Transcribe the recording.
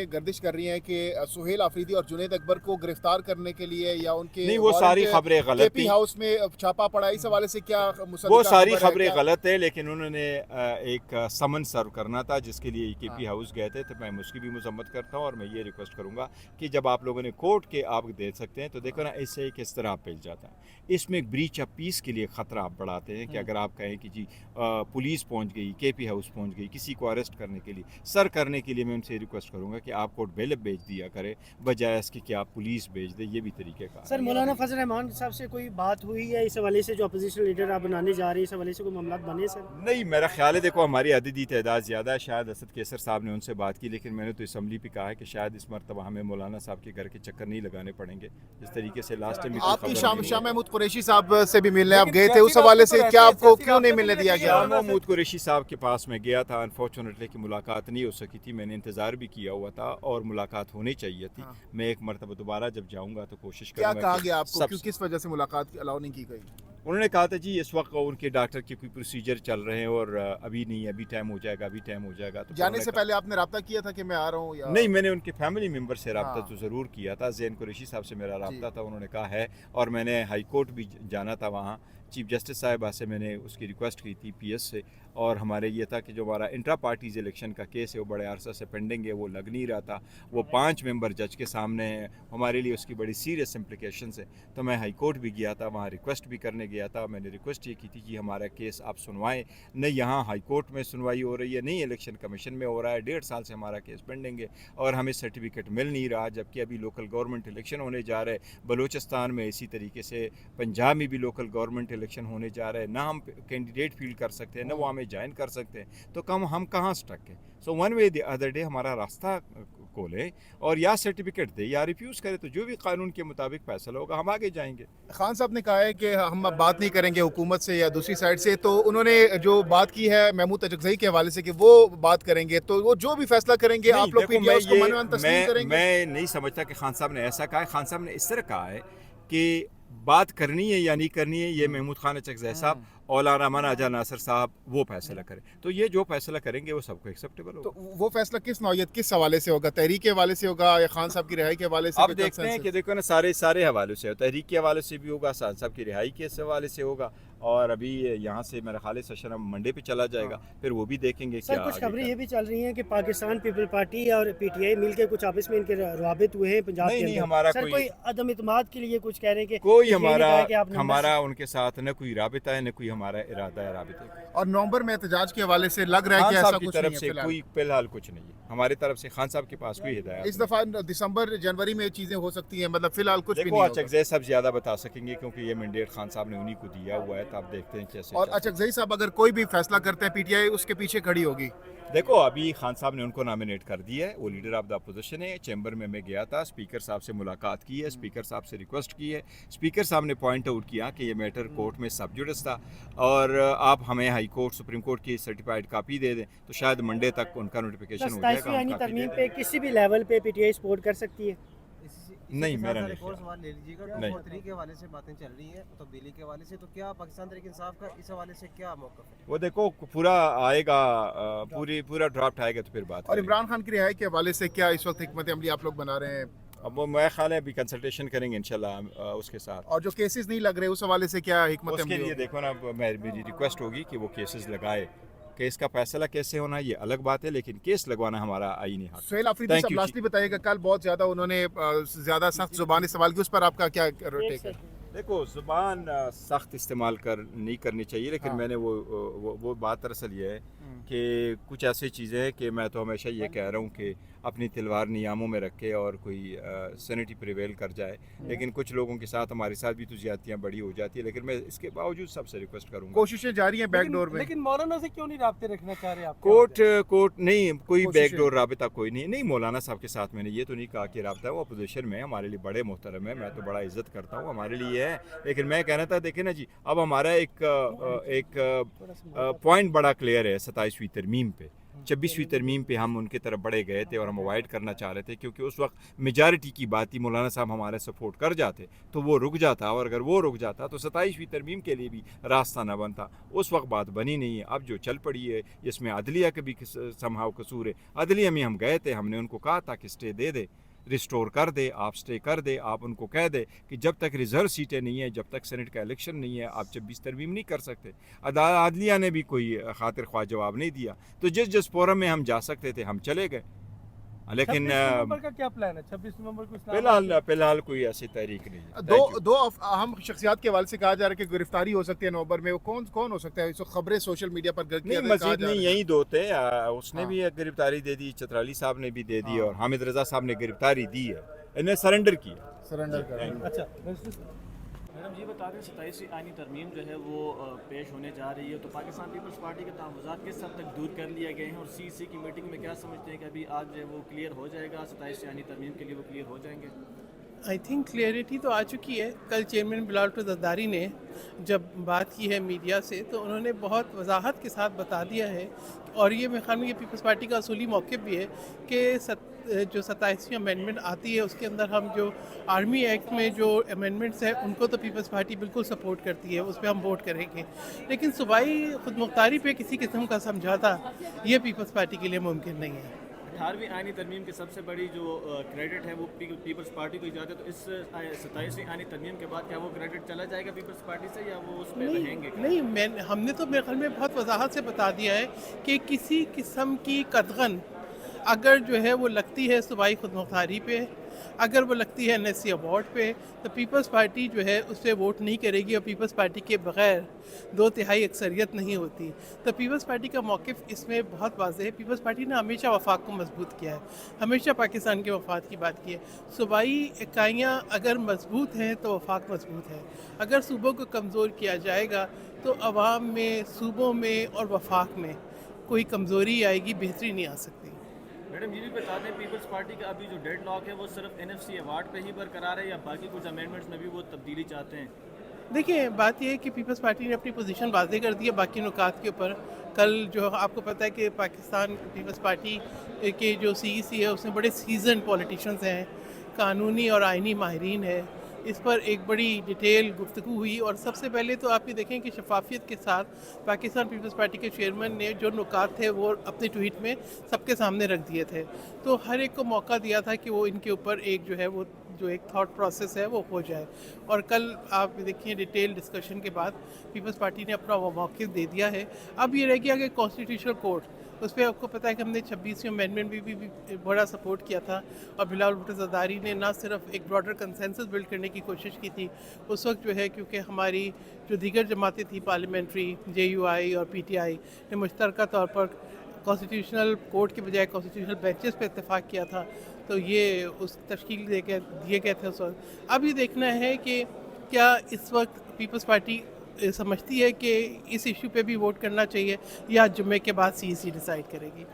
गर्दिश कर रही हैं कि सुहेल आफरीदी और जुनैद अकबर को गिरफ्तार करने के लिए या उनके नहीं, वो सारी खबरें गलत केपी थी। हाउस में छापा पड़ा, इस हवाले से क्या वो मुसद्दिका सारी खबर है खबरें क्या? गलत है, लेकिन उन्होंने एक समन सर्व करना था जिसके लिए केपी हाँ। हाउस गए थे, तो मैं उसकी भी मजम्मत करता हूँ। और मैं ये रिक्वेस्ट करूँगा कि जब आप लोगों ने कोर्ट के आप दे सकते हैं तो देखो ना, इससे किस तरह पेल जाता है। इसमें एक ब्रीच ऑफ पीस के लिए ख़तरा आप बढ़ाते हैं कि अगर आप कहें कि जी पुलिस पहुँच गई, केपी हाउस पहुँच गई किसी को अरेस्ट करने के लिए, सर करने के लिए, मैं उनसे रिक्वेस्ट करूँगा कि आप कोर्ट बेल भेज दिया करें बजाय इसके कि आप पुलिस भेज दें। ये भी तरीके का सर मौलाना फजल रहमान साहब से कोई बात हुई है इस हवाले से, जो अपोजिशन लीडर आप बनाने जा रहे हैं, इस हवाले से कोई मामला बने सर? नहीं, मेरा ख्याल है देखो हमारी अददी तादाद ज़्यादा है, शायद असद कैसर साहब ने उनसे बात की, लेकिन मैंने तो असम्बली पे कहा है कि शायद इस मरतबा हमें मौलाना साहब के घर के चक्कर नहीं लगाने पड़ेंगे जिस तरीके से लास्ट टाइम आपकी शाह महमूद कुरैशी साहब से भी मिलने आप गए थे, उस हवाले से क्या आपको क्यों नहीं मिलने दिया गया? शाह महमूद कुरैशी साहब के पास मैं गया था, अनफॉर्चुनेटली कि मुलाकात नहीं हो सकी थी। मैंने इंतज़ार भी किया हुआ था और मुलाकात होनी चाहिए थी। मैं एक मरतबा दोबारा जब जाऊँगा तो कोशिश क्या करूँगा। कहा गया आपको, क्यों किस वजह से मुलाकात अलाउ नहीं की गई? उन्होंने कहा था जी इस वक्त उनके डॉक्टर के कोई प्रोसीजर चल रहे हैं और अभी नहीं, अभी टाइम हो जाएगा, अभी टाइम हो जाएगा। तो जाने से पहले आपने रब्ता किया था कि मैं आ रहा हूँ या नहीं, मैंने उनके फैमिली मेंबर से रब्ता हाँ। तो ज़रूर किया था। ज़ैन कुरैशी साहब से मेरा रब्ता था, उन्होंने कहा है, और मैंने हाई कोर्ट भी जाना था। वहाँ चीफ जस्टिस साहिबा से मैंने उसकी रिक्वेस्ट की थी पीएस से, और हमारे ये था कि जो हमारा इंट्रा पार्टीज़ इलेक्शन का केस है वो बड़े अरसा से पेंडिंग है, वो लग नहीं रहा था, वो 5 मेंबर जज के सामने है, हमारे लिए उसकी बड़ी सीरियस इम्प्लिकेशंस है। तो मैं हाई कोर्ट भी गया था, वहाँ रिक्वेस्ट भी करने गया था। मैंने रिक्वेस्ट ये की थी कि हमारा केस आप सुनवाएं, नहीं यहाँ हाई कोर्ट में सुनवाई हो रही है, नहीं इलेक्शन कमीशन में हो रहा है, 1.5 साल से हमारा केस पेंडिंग है और हमें सर्टिफिकेट मिल नहीं रहा, जबकि अभी लोकल गवर्नमेंट इलेक्शन होने जा रहे हैं बलूचिस्तान में, इसी तरीके से पंजाब में भी लोकल गवर्नमेंट इलेक्शन होने जा रहे हैं। ना हम कैंडिडेट फील्ड कर सकते हैं, ना वो हमें ज्वाइन कर सकते हैं, तो हम कहाँ स्टक है? So one way the other day हमारा रास्ता खोले और या सर्टिफिकेट दे या रिफ्यूज़ करे, तो जो भी कानून के मुताबिक फैसला होगा हम आगे जाएंगे। खान साहब ने कहा है कि हम अब बात नहीं करेंगे हुकूमत से या दूसरी साइड से, तो उन्होंने जो बात की है महमूद अचकज़ई के हवाले से कि वो बात करेंगे, तो वो जो भी फैसला करेंगे नहीं, आप लोग देखो, पीटीआई उसको मनोन तस्लीम करेंगे? मैं नहीं समझता कि खान साहब ने ऐसा कहा है। खान साहब ने इस तरह कहा है कि बात करनी है या नहीं करनी है ये महमूद खान अचकज़ई साहब और रहमान आजा नासिर साहब वो फैसला करें, तो ये जो फैसला करेंगे वो सबको एक्सेप्टेबल होगा। तो वो फैसला किस नौयत, किस हवाले से होगा? तहरीक के हवाले से होगा या खान साहब की रिहाई के हवाले से? अब देखते हैं कि देखो ना, सारे हवालों से, तहरीक के हवाले से भी होगा, खान साहब की रिहाई के हवाले से होगा, और अभी यहाँ से मेरा ख्याल है सेशन मंडे पे चला जाएगा, फिर वो भी देखेंगे। सर कुछ खबरें ये भी चल रही हैं कि पाकिस्तान पीपल पार्टी और पीटीआई मिलकर कुछ आपस में इनके रवाबित हुए हैं पंजाब के नहीं, अंदर। हमारा सर कोई अदम इत्मीनाद के लिए कुछ कह रहे हैं कि कोई ये नहीं कहा कि आप हमारा उनके साथ न कोई राबिता है, न कोई हमारा इरादा है राबिते का। और नवंबर में एहतजाज के हवाले से लग रहा है खान कि ऐसा साहब की कुछ तरफ नहीं से है फिलहाल। कोई फिलहाल कुछ नहीं है, हमारी तरफ से खान साहब के पास कोई हिदायत इस दफा दिसंबर जनवरी में चीजें हो सकती हैं, मतलब फिलहाल कुछ भी देखो नहीं होगा। अचकज़ई साहब ज्यादा बता सकेंगे क्योंकि ये मैंडेट खान साहब ने उन्हीं को दिया हुआ है, तो आप देखते हैं कैसे और चलता है। अचकज़ई साहब अगर कोई भी फैसला करते हैं पीटीआई उसके पीछे खड़ी होगी। देखो अभी खान साहब ने उनको नॉमिनेट कर दिया है, वो लीडर ऑफ द अपोजिशन है। चैम्बर में मैं गया था, स्पीकर साहब से मुलाकात की है, स्पीकर साहब से रिक्वेस्ट की है, स्पीकर साहब ने पॉइंट आउट किया कि ये मैटर कोर्ट में सब जुडिस था और आप हमें हाई कोर्ट सुप्रीम कोर्ट की सर्टिफाइड कापी दे दें, तो शायद मंडे तक उनका नोटिफिकेशन हो जाएगा। 27वीं हम आईनी कापी तरमीम दे पे देंगे। किसी भी लेवल पे पीटीआई सपोर्ट कर सकती है? नहीं, मेरा नहीं एक और ख्याल। सवाल ले लीजिएगा, नहीं। 243 के हवाले से बातें चल रही हैं, तब्दीली के हवाले से, तो क्या पाकिस्तान तहरीक इंसाफ का इस हवाले से क्या मौक़िफ़ है? वो देखो पूरा आएगा, पूरा ड्राफ्ट आएगा तो फिर बात और करेंगे। इमरान खान की रिहाई के हवाले से क्या इस वक्त हिकमत अमली आप लोग बना रहे हैं? अब वो मैं ख्याल है अभी कंसल्टेशन करेंगे इंशाल्लाह उसके साथ। और जो केसेस नहीं लग रहे उस हवाले से क्या हिकमत उसके अमली लिए होगी? देखो ना, मेरी रिक्वेस्ट होगी कि वो केसेस लगाए। केस का फैसला कैसे होना ये अलग बात है, लेकिन केस लगवाना हमारा आईनी हक। सुहेल आफरीदी Thank साहब you, लास्टली बताइएगा, कल बहुत ज्यादा उन्होंने ज्यादा सख्त जुबानी सवाल की, उस पर आपका क्या टेक है? देखो ज़ुबान सख्त इस्तेमाल नहीं करनी चाहिए, लेकिन हाँ। मैंने वो बात दरअसल ये है कि कुछ ऐसी चीज़ें हैं कि मैं तो हमेशा ये कह रहा हूँ कि अपनी तलवार नियामों में रखे और कोई सैनिटी प्रिवेल कर जाए, लेकिन कुछ लोगों के साथ हमारे साथ भी तो ज़्यादतियाँ बड़ी हो जाती है, लेकिन मैं इसके बावजूद सबसे रिक्वेस्ट करूँगा। कोशिशें जारी हैं बैकडोर में। लेकिन मौलाना से क्यों नहीं राब्ते रखना चाह रहे आप? कोर्ट नहीं, कोई कोशिशें। बैकडोर राबिता कोई नहीं। मौलाना साहब के साथ मैंने ये तो नहीं कहा कि राबिता, वो अपोजिशन में हमारे लिए बड़े मोहतरम है, मैं तो बड़ा इज्जत करता हूँ, हमारे लिए है। लेकिन मैं कहना था, देखे ना जी, अब हमारा एक पॉइंट बड़ा क्लियर है 27वीं तरमीम पे। 26वीं तरमीम पे हम उनके तरफ बढ़े गए थे और हम अवॉइड करना चाह रहे थे, क्योंकि उस वक्त मेजॉरिटी की बात थी, मौलाना साहब हमारे सपोर्ट कर जाते तो वो रुक जाता, और अगर वो रुक जाता तो 27वीं तरमीम के लिए भी रास्ता न बनता। उस वक्त बात बनी नहीं है। अब जो चल पड़ी है इसमें अदलिया का भी समहाव कसूर है। अदलिया में हम गए थे, हमने उनको कहा था कि स्टे दे दे, रिस्टोर कर दे, आप स्टे कर दे, आप उनको कह दे कि जब तक रिज़र्व सीटें नहीं है, जब तक सेनेट का इलेक्शन नहीं है, आप 26 तरमीम नहीं कर सकते। अदलिया ने भी कोई खातिर ख्वाह जवाब नहीं दिया, तो जिस फोरम में हम जा सकते थे हम चले गए। लेकिन 26 नवंबर का क्या प्लान है? 26 नवंबर को इस्लामाबाद फिलहाल कोई ऐसी तहरीक नहीं है। दो अहम शख्सियात के हवाले से कहा जा रहा है कि गिरफ्तारी हो सकती है नवंबर में। वो कौन हो सकता है? इस वक्त खबरें सोशल मीडिया पर नहीं, मजीद नहीं, यही दो थे। उसने भी एक गिरफ्तारी दे दी, चतराली साहब ने भी दे दी, और हामिद रजा साहब ने गिरफ्तारी दी है, इन्हें सरेंडर किया। सरेंडर कर। अच्छा मैडम जी बता दें 27वीं आईनी तरमीम जो है वो पेश होने जा रही है, तो पाकिस्तान पीपल्स पार्टी के तहफ़्फ़ुज़ात किस हद तक दूर कर लिए गए हैं, और CC की मीटिंग में क्या समझते हैं कि अभी आज जो है वो क्लियर हो जाएगा, 27वीं आईनी तरमीम के लिए वो क्लियर हो जाएंगे? आई थिंक क्लियरिटी तो आ चुकी है। कल चेयरमैन बिलाल भुट्टो ज़रदारी ने जब बात की है मीडिया से, तो उन्होंने बहुत वजाहत के साथ बता दिया है, और ये मेरे ख्याल में ये पीपल्स पार्टी का असूली मौक़िफ़ भी है कि जो 27वीं अमेंडमेंट आती है उसके अंदर हम जो आर्मी एक्ट में जो अमेंडमेंट्स हैं उनको तो पीपल्स पार्टी बिल्कुल सपोर्ट करती है, उस पर हम वोट करेंगे। लेकिन सूबाई खुदमुख्तारी पे किसी किस्म का समझौता ये पीपल्स पार्टी के लिए मुमकिन नहीं है। 18वीं आईनी तरमीम की सबसे बड़ी जो क्रेडिट है वो पीपल्स पार्टी को ही जाता है, तो इस 27वीं आईनी तरमीम के बाद क्या वो क्रेडिट चला जाएगा पीपल्स पार्टी से, या वो उस पर रहेंगे? नहीं, हमने तो मेरे ख्याल में बहुत वजाहत से बता दिया है कि किसी किस्म की कदगन अगर जो है वो लगती है सूबाई खुदमुख्तारी पे, अगर वो लगती है NSC अवार्ड पे, तो पीपल्स पार्टी जो है उस पर वोट नहीं करेगी, और पीपल्स पार्टी के बग़ैर 2/3 अक्सरियत नहीं होती। तो पीपल्स पार्टी का मौक़िफ़ इसमें बहुत वाज़ेह है। पीपल्स पार्टी ने हमेशा वफाक को मजबूत किया है, हमेशा पाकिस्तान के वफाक की बात की है। सूबाई इकाइयाँ अगर मजबूत हैं तो वफाक मजबूत है। अगर सूबों को कमज़ोर किया जाएगा तो अवाम में, सूबों में और वफाक में कोई कमज़ोरी आएगी, बेहतरी नहीं आ सकती। मैडम ये भी बता दें पीपल्स पार्टी का अभी जो डेड लॉक है वो सिर्फ NFC अवार्ड पे ही बरकरार है, या बाकी कुछ अमेंडमेंट्स में भी वो तब्दीली चाहते हैं? देखिए, बात यह है कि पीपल्स पार्टी ने अपनी पोजीशन वाज़ेह कर दी है बाकी नुकात के ऊपर। कल जो आपको पता है कि पाकिस्तान पीपल्स पार्टी के जो CEC है उसमें बड़े सीजन पॉलिटिशियंस हैं, कानूनी और आइनी माहिरीन है। इस पर एक बड़ी डिटेल गुफ्तगू हुई, और सबसे पहले तो आप ये देखें कि शफाफियत के साथ पाकिस्तान पीपल्स पार्टी के चेयरमैन ने जो नुकात थे वो अपने ट्वीट में सबके सामने रख दिए थे, तो हर एक को मौका दिया था कि वो इनके ऊपर एक जो है वो जो एक थॉट प्रोसेस है वो हो जाए। और कल आप देखिए डिटेल डिस्कशन के बाद पीपल्स पार्टी ने अपना मौक़िफ़ दे दिया है। अब ये रह गया कि कॉन्स्टिट्यूशनल कोर्ट, उस पर आपको पता है कि हमने 26वीं अमेंडमेंट भी बड़ा सपोर्ट किया था, और बिलावल भुट्टो ज़रदारी ने ना सिर्फ एक ब्रॉडर कंसेंसस बिल्ड करने की कोशिश की थी उस वक्त जो है, क्योंकि हमारी जो दीगर जमातें थी पार्लियामेंट्री, JUI और PTI ने मुश्तरका तौर पर कॉन्स्टिट्यूशनल कोर्ट के बजाय कॉन्स्टिट्यूशनल बेंचेस पे इत्तेफाक किया था, तो ये उस तश्कील दिए गए थे उस वक्त। अब ये देखना है कि क्या इस वक्त पीपल्स पार्टी समझती है कि इस इशू पे भी वोट करना चाहिए, या जुम्मे के बाद CEC डिसाइड करेगी।